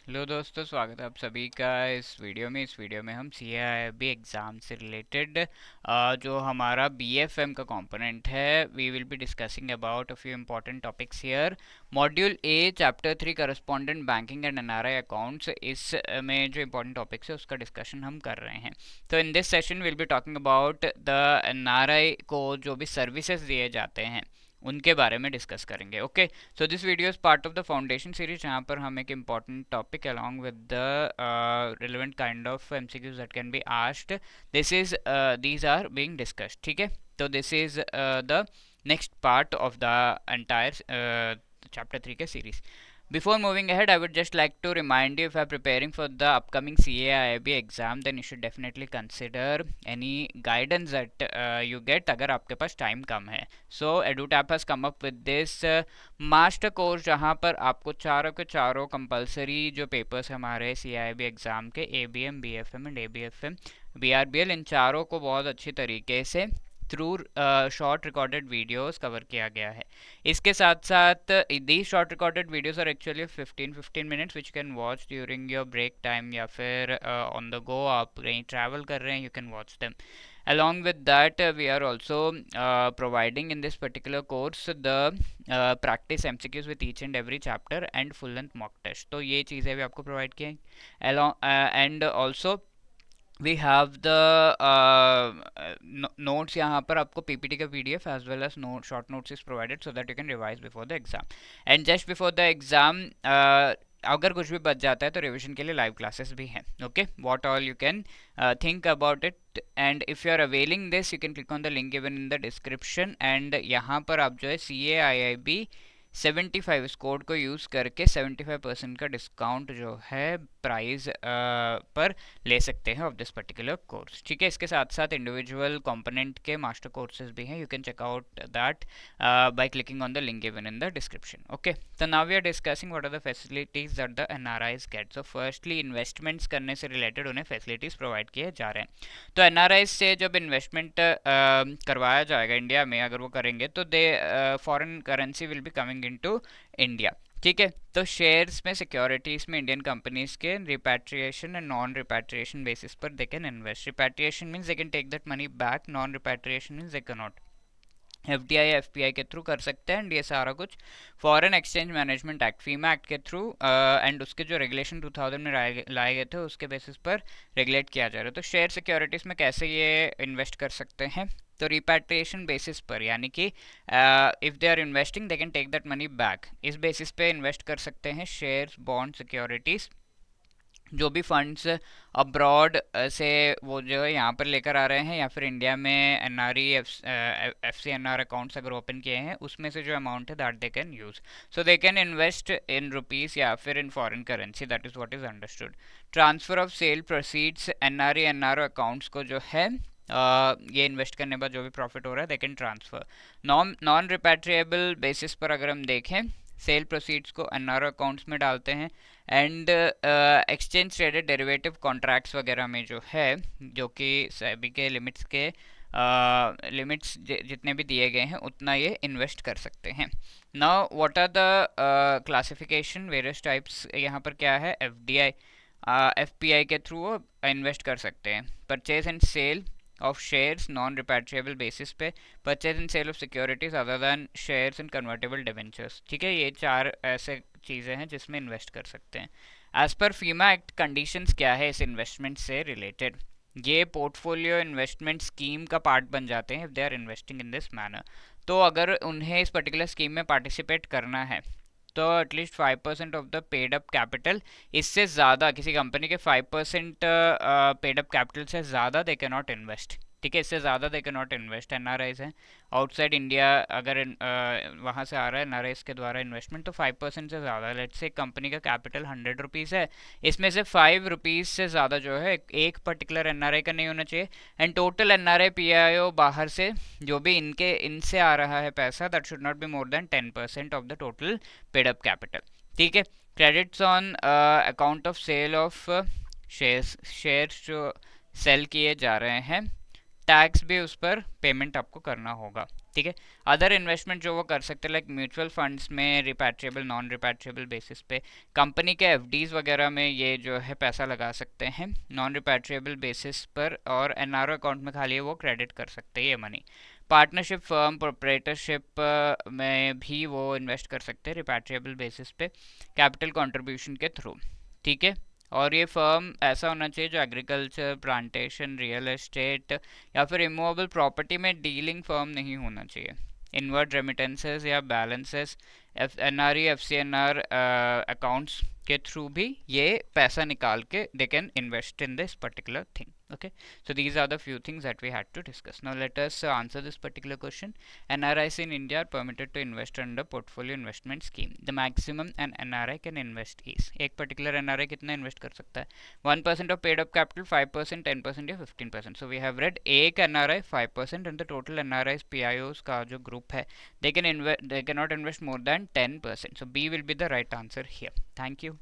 Hello दोस्तों, स्वागत है आप सभी का इस वीडियो में। हम CAIIB एग्ज़ाम से रिलेटेड जो हमारा BFM का कंपोनेंट है, we will be discussing about a few important topics here. Module A chapter 3 correspondent banking and NRI accounts, इस में जो इंपॉर्टेंट टॉपिक्स है उसका डिस्कशन हम कर रहे हैं। तो in this session will be talking about the NRI को जो भी सर्विसेज दिए जाते हैं उनके बारे में डिस्कस करेंगे। Okay, so this video is part of the foundation series, जहाँ पर हम एक important topic along with the relevant kind of MCQs that can be asked, this is these are being discussed. ठीक है, तो this is the next part of the entire chapter 3 के series. Before moving ahead, I would just like to remind you, if you are preparing for the upcoming CAIIB exam, then you should definitely consider any guidance that you get अगर आपके पास time कम है. So EduTap has come up with this master course, जहाँ पर आपको चारों के चारों compulsory जो पेपर्स हमारे CAIIB एग्ज़ाम के ABM, BFM and ABFM, BRBL, इन चारों को बहुत अच्छी तरीके से through short recorded videos cover किया गया है। इसके साथ साथ the short recorded videos are actually 15 minutes which can watch during your break time, या फिर ऑन द गो आप कहीं ट्रैवल कर रहे हैं, you can watch them. Along with that, we are also providing in this particular course the practice MCQs with each and every chapter and full length mock test. तो ये चीज़ें भी आपको प्रोवाइड की हैं। along and also we have the notes, यहाँ पर आपको PPT का PDF as well as short notes is provided so that you can revise before the exam. And just before the exam, अगर कुछ भी बच जाता है तो रिविजन के लिए लाइव क्लासेस भी हैं. Okay, what all you can think about it, and if you are availing this you can click on the link given in the description, and यहाँ पर आप जो है CAIIB 75 इस कोड को यूज़ करके 75% का डिस्काउंट जो है प्राइस पर ले सकते हैं ऑफ दिस पर्टिकुलर कोर्स. ठीक है, इसके साथ साथ इंडिविजुअल कंपोनेंट के मास्टर कोर्सेज भी हैं, you can check out that by clicking on the link given in the description. Okay, तो now we are discussing what are the facilities that the NRIs get. So firstly, investments करने से related उन्हें facilities provide किए जा रहे हैं. तो NRIs से जब इन्वेस्टमेंट करवाया जाएगा इंडिया में, अगर वो करेंगे तो they foreign currency will be coming into India. ठीक है, तो शेयर्स में, सिक्योरिटीज में इंडियन कंपनीज के repatriation and non repatriation basis पर they can invest. Repatriation means they can take that money back, non repatriation means they can not. FDI FPI के through कर सकते हैं, एंड ये सारा कुछ foreign exchange management act, FEMA act के through, and उसके जो रेगुलेशन 2000 में लाए गए थे उसके बेसिस पर रेगुलेट किया जा रहा है. तो शेयर सिक्योरिटीज में कैसे ये इन्वेस्ट कर सकते हैं, तो रिपैट्रिएशन बेसिस पर, यानी कि if they are investing they can take that money back, इस बेसिस पे इन्वेस्ट कर सकते हैं शेयर्स, बॉन्ड, सिक्योरिटीज़. जो भी फंड्स अब्रॉड से वो जो है यहाँ पर लेकर आ रहे हैं, या फिर इंडिया में NRE FCNR अकाउंट्स अगर ओपन किए हैं, उसमें से जो अमाउंट है that they can use. So they can invest in rupees या फिर in foreign currency, that is what is understood. Transfer of sale proceeds NRE NRO accounts को जो है ये इन्वेस्ट करने के बाद जो भी प्रॉफिट हो रहा है they can transfer. Non repatriable basis पर अगर हम देखें, सेल प्रोसीड्स को NRO अकाउंट्स में डालते हैं, and exchange traded derivative contracts वगैरह में जो है, जो कि सेबी के लिमिट्स जितने भी दिए गए हैं उतना ये इन्वेस्ट कर सकते हैं. Now what are the classification, various types. यहाँ पर क्या है, FDI FPI के थ्रू इन्वेस्ट कर सकते हैं. Purchase and sale of shares non repatriable basis पे, purchase and sale of securities other than shares and convertible debentures. ठीक है, ये चार ऐसे चीज़ें हैं जिसमें इन्वेस्ट कर सकते हैं. एज पर फीमा एक्ट कंडीशंस क्या है इस इन्वेस्टमेंट से रिलेटेड, ये पोर्टफोलियो इन्वेस्टमेंट स्कीम का पार्ट बन जाते हैं if they are investing in this manner. तो अगर उन्हें इस पर्टिकुलर स्कीम में पार्टिसिपेट करना है तो at least 5% of the paid up capital, इससे ज़्यादा किसी कंपनी के 5% पेड अप कैपिटल से ज़्यादा दे कैन नॉट इन्वेस्ट. ठीक है, इससे ज़्यादा दे कैन नॉट इन्वेस्ट. NRIs हैं आउटसाइड इंडिया, अगर वहाँ से आ रहा है NRIs के द्वारा इन्वेस्टमेंट, तो 5% से ज़्यादा. लेट्स से कंपनी का कैपिटल 100 रुपीज़ है, इसमें से 5 रुपीज़ से ज़्यादा जो है एक पर्टिकुलर NRI का नहीं होना चाहिए. एंड टोटल NRI PIO बाहर से जो भी इनसे आ रहा है पैसा, that should not be more than 10% of the total paid up capital. ठीक है, credits on account of sale of shares जो सेल किए जा रहे हैं, टैक्स भी उस पर पेमेंट आपको करना होगा. ठीक है। अदर इन्वेस्टमेंट जो वो कर सकते हैं लाइक म्यूचुअल फंड्स में रिपैट्रिएबल नॉन रिपैट्रिएबल बेसिस पे, कंपनी के एफडीज वगैरह में ये जो है पैसा लगा सकते हैं नॉन रिपैट्रिएबल बेसिस पर, और एनआरओ अकाउंट में खाली वो क्रेडिट कर सकते हैं ये मनी। पार्टनरशिप फर्म प्रोप्राइटरशिप में भी वो इन्वेस्ट कर सकते हैं रिपैट्रिएबल बेसिस पे कैपिटल कंट्रीब्यूशन के थ्रू, ठीक है। और ये फर्म ऐसा होना चाहिए जो एग्रीकल्चर, प्लांटेशन, रियल एस्टेट या फिर इमूवेबल प्रॉपर्टी में डीलिंग फर्म नहीं होना चाहिए। इनवर्ड रेमिटेंसेस या बैलेंसेस, एनआरई, एफसीएनआर अकाउंट्स के थ्रू भी ये पैसा निकाल के दे can invest in this particular thing. Okay, so these are the few things that we had to discuss. Now let us answer this particular question. NRIs in India are permitted to invest under portfolio investment scheme. The maximum an NRI can invest is, एक particular NRI कितना invest कर सकता है? 1% of paid up capital, 5%, 10% या 15%. So we have read एक NRI 5% and the total NRIs PIOs का जो group है they cannot invest more than 10%. So B will be the right answer here. Thank you.